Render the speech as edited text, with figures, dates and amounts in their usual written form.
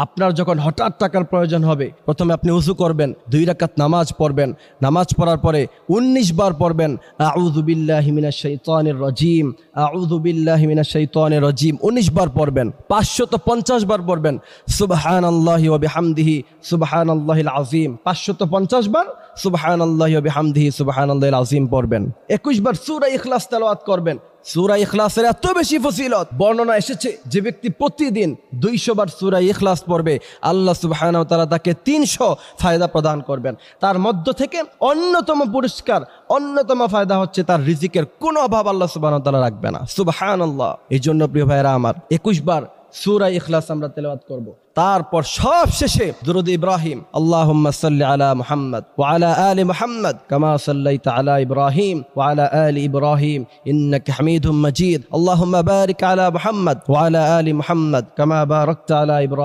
আপনার যখন হঠাৎ টাকার প্রয়োজন হবে, প্রথমে আপনি উযু করবেন, 2 রাকাত নামাজ পড়বেন, নামাজ পড়ার পরে 19 বার পড়বেন আউযু বিল্লাহি মিনাশ শাইতানির রাজিম, আউযু বিল্লাহি মিনাশ শাইতানির রাজিম, 19 বার পড়বেন। 550 বার পড়বেন সুবহানাল্লাহি ওয়া বিহামদিহি সুবহানাল্লাহিল আযীম, 550 বার সুবহানাল্লাহি ওয়া বিহামদিহি সুবহানাল্লাহিল আযীম পড়বেন। 21 বার সূরা ইখলাস তেলাওয়াত করবেন। সূরা ইখলাসের এত বেশি ফজিলত বর্ণনা এসেছে, যে ব্যক্তি প্রতিদিন 200 বার সূরা ইখলাস পড়বে, আল্লাহ সুবহানাহু ওয়া তাআলা তাকে 300 ফায়দা প্রদান করবেন। তার মধ্য থেকে অন্যতম পুরস্কার, অন্যতম ফায়দা হচ্ছে তার রিজিকের কোনো অভাব আল্লাহ সুবহানাহু ওয়া তাআলা রাখবে না। সুবহানাল্লাহ। এই জন্য প্রিয় ভাইরা আমার 21 বার সূরা ইখলাস আমরা তেলাওয়াত করব। তারপর সব শেষে দুরূদ ইব্রাহিম, আল্লাহুম্মা সাল্লি আলা মুহাম্মদ ওয়া আলা আলি মুহাম্মদ কামা সাল্লাইতা আলা ইব্রাহিম ওয়া আলা আলি ইব্রাহিম ইন্নাকা হামিদুম মাজিদ, আল্লাহুম্মা বারিক আলা মুহাম্মদ ওয়া আলা আলি মুহাম্মদ কামা বারাকতা আলা ইব্রাহিম।